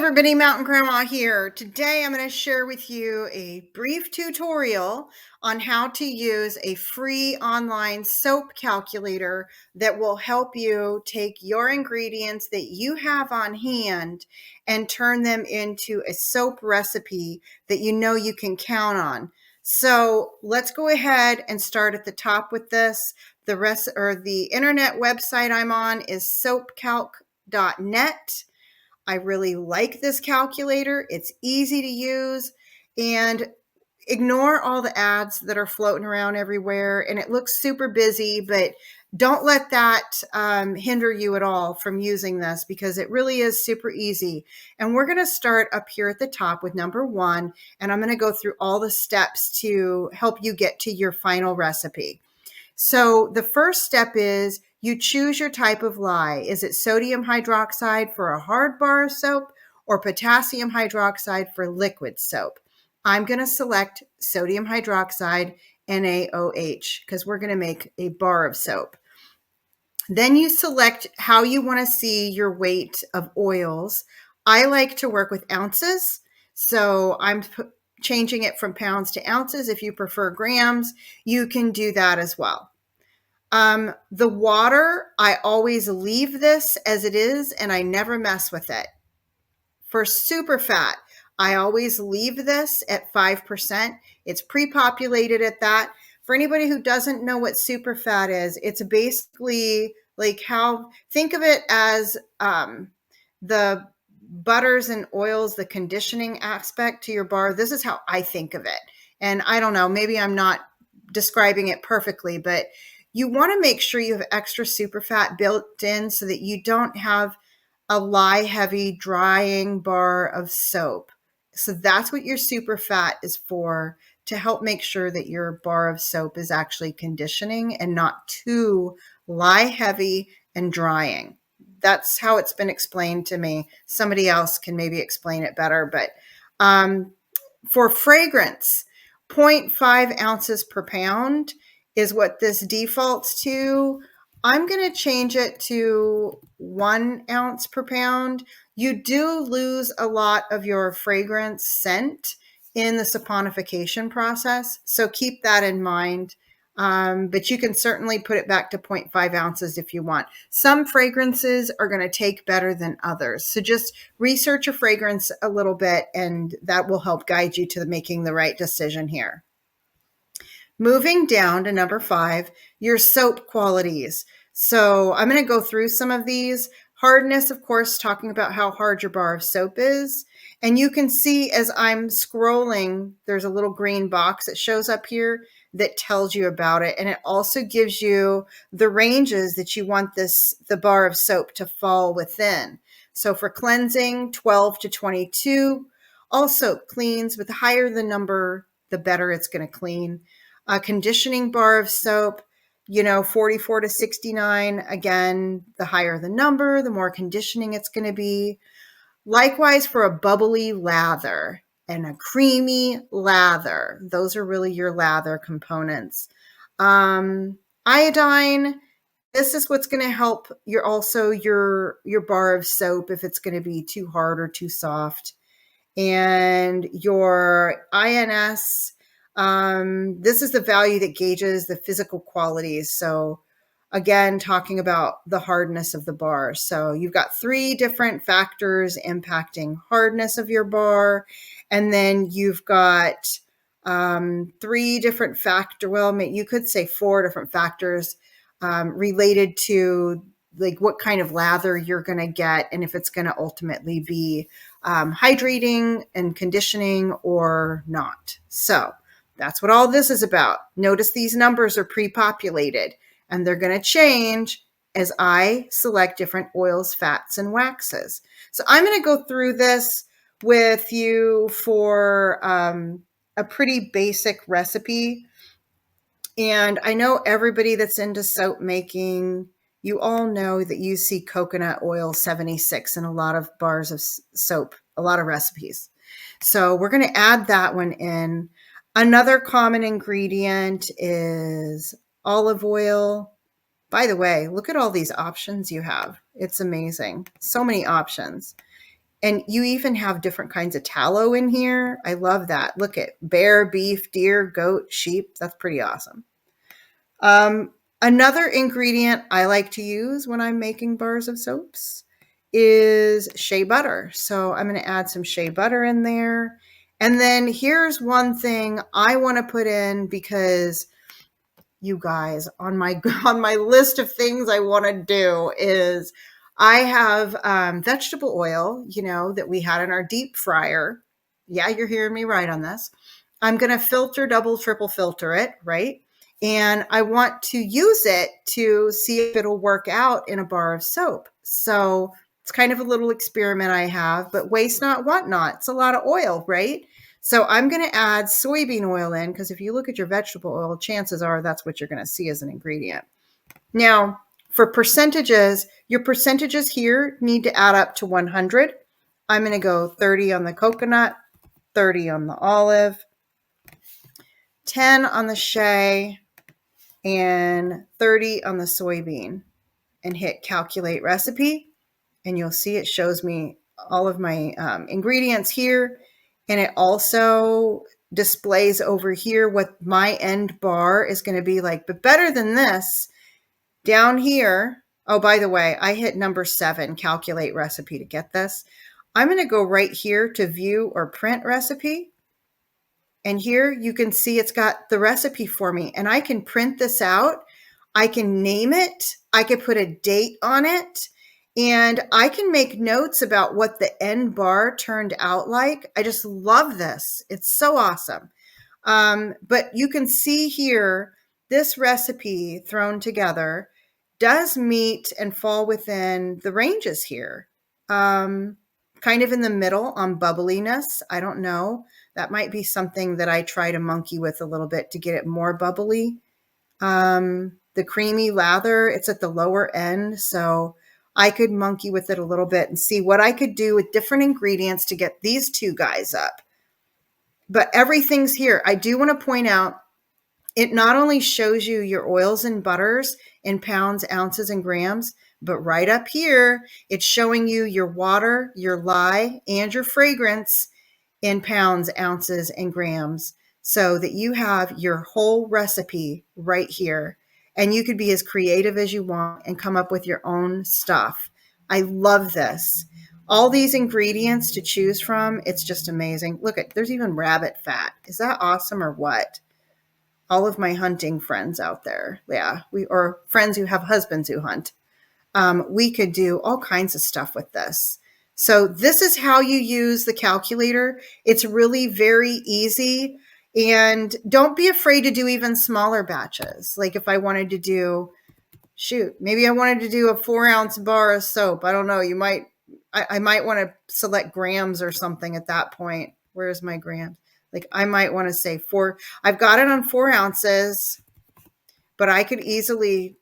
Everybody, Mountain Grandma here. Today I'm going to share with you a brief tutorial on how to use a free online soap calculator that will help you take your ingredients that you have on hand and turn them into a soap recipe that you know you can count on. So let's go ahead and start at the top with this. The internet website I'm on is soapcalc.net. I really like this calculator. It's easy to use, and ignore all the ads that are floating around everywhere. And it looks super busy, but don't let that hinder you at all from using this, because it really is super easy. And we're going to start up here at the top with number 1, and I'm going to go through all the steps to help you get to your final recipe. So the first step is you choose your type of lye. Is it sodium hydroxide for a hard bar of soap or potassium hydroxide for liquid soap? I'm going to select sodium hydroxide NaOH because we're going to make a bar of soap. Then you select how you want to see your weight of oils. I like to work with ounces, so I'm changing it from pounds to ounces. If you prefer grams, you can do that as well. The water, I always leave this as it is and I never mess with it. For super fat, I always leave this at 5%. It's pre-populated at that. For anybody who doesn't know what super fat is, it's basically like think of it as the butters and oils, the conditioning aspect to your bar. This is how I think of it. And I don't know, maybe I'm not describing it perfectly, but you want to make sure you have extra super fat built in so that you don't have a lye heavy drying bar of soap. So that's what your super fat is for, to help make sure that your bar of soap is actually conditioning and not too lye heavy and drying. That's how it's been explained to me. Somebody else can maybe explain it better, but for fragrance, 0.5 ounces per pound is what this defaults to. I'm going to change it to 1 ounce per pound. You do lose a lot of your fragrance scent in the saponification process, so keep that in mind. But you can certainly put it back to 0.5 ounces if you want. Some fragrances are going to take better than others. So just research a fragrance a little bit, and that will help guide you to making the right decision here. Moving down to number 5, your soap qualities. So I'm going to go through some of these. Hardness, of course, talking about how hard your bar of soap is. And you can see as I'm scrolling, there's a little green box that shows up here that tells you about it. And it also gives you the ranges that you want the bar of soap to fall within. So for cleansing, 12 to 22. All soap cleans, but the higher the number, the better it's going to clean. A conditioning bar of soap, 44 to 69. Again, the higher the number, the more conditioning it's going to be. Likewise for a bubbly lather and a creamy lather. Those are really your lather components. Iodine, this is what's going to help your bar of soap if it's going to be too hard or too soft. And your INS, this is the value that gauges the physical qualities. So again, talking about the hardness of the bar. So you've got 3 different factors impacting hardness of your bar. And then you've got 3 different you could say 4 different factors related to like what kind of lather you're going to get and if it's going to ultimately be hydrating and conditioning or not. So that's what all this is about. Notice these numbers are pre-populated and they're going to change as I select different oils, fats, and waxes. So I'm going to go through this with you for a pretty basic recipe. And I know everybody that's into soap making, you all know that you see coconut oil 76 in a lot of bars of soap, a lot of recipes. So we're going to add that one in. Another common ingredient is olive oil. By the way, look at all these options you have. It's amazing. So many options. And you even have different kinds of tallow in here. I love that. Look at bear, beef, deer, goat, sheep. That's pretty awesome. Another ingredient I like to use when I'm making bars of soaps is shea butter. So I'm going to add some shea butter in there. And then here's one thing I want to put in, because you guys, on my on my list of things I want to do is I have vegetable oil, that we had in our deep fryer. Yeah, you're hearing me right on this. I'm going to filter, double, triple filter it, right? And I want to use it to see if it'll work out in a bar of soap. So it's kind of a little experiment I have, but waste not, want not. It's a lot of oil, right? So I'm going to add soybean oil in, because if you look at your vegetable oil, chances are that's what you're going to see as an ingredient. Now, for percentages, your percentages here need to add up to 100. I'm going to go 30 on the coconut, 30 on the olive, 10 on the shea, and 30 on the soybean, and hit calculate recipe. And you'll see it shows me all of my ingredients here. And it also displays over here what my end bar is going to be like. But better than this, down here, oh, by the way, I hit number 7, calculate recipe, to get this. I'm going to go right here to view or print recipe. And here you can see it's got the recipe for me. And I can print this out. I can name it. I could put a date on it. And I can make notes about what the end bar turned out like. I just love this. It's so awesome. But you can see here, this recipe thrown together does meet and fall within the ranges here. Kind of in the middle on bubbliness. I don't know. That might be something that I try to monkey with a little bit to get it more bubbly. The creamy lather, it's at the lower end. So I could monkey with it a little bit and see what I could do with different ingredients to get these two guys up. But everything's here. I do want to point out, it not only shows you your oils and butters in pounds, ounces, and grams, but right up here, it's showing you your water, your lye, and your fragrance in pounds, ounces, and grams, so that you have your whole recipe right here. And you could be as creative as you want and come up with your own stuff. I love this. All these ingredients to choose from, it's just amazing. Look at, there's even rabbit fat. Is that awesome or what? All of my hunting friends out there. Yeah, or friends who have husbands who hunt. We could do all kinds of stuff with this. So this is how you use the calculator. It's really very easy. And don't be afraid to do even smaller batches. Like if I wanted to do, maybe I wanted to do a 4-ounce bar of soap. I don't know. I might want to select grams or something at that point. Where's my grams? Like I might want to say 4. I've got it on 4 ounces, but I could easily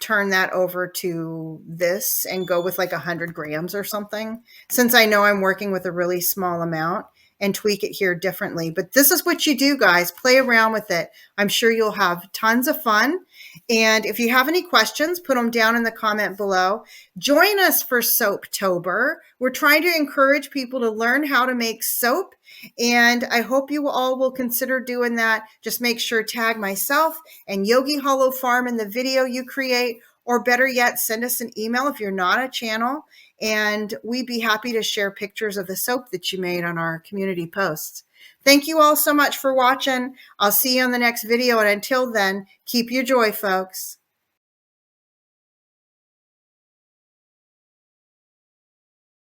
turn that over to this and go with like 100 grams or something, since I know I'm working with a really small amount, and tweak it here differently. But this is what you do, guys. Play around with it. I'm sure you'll have tons of fun. And if you have any questions, put them down in the comment below. Join us for Soaptober. We're trying to encourage people to learn how to make soap. And I hope you all will consider doing that. Just make sure tag myself and Yogi Hollow Farm in the video you create, or better yet, send us an email if you're not a channel, and we'd be happy to share pictures of the soap that you made on our community posts. Thank you all so much for watching. I'll see you on the next video, and until then, keep your joy, folks.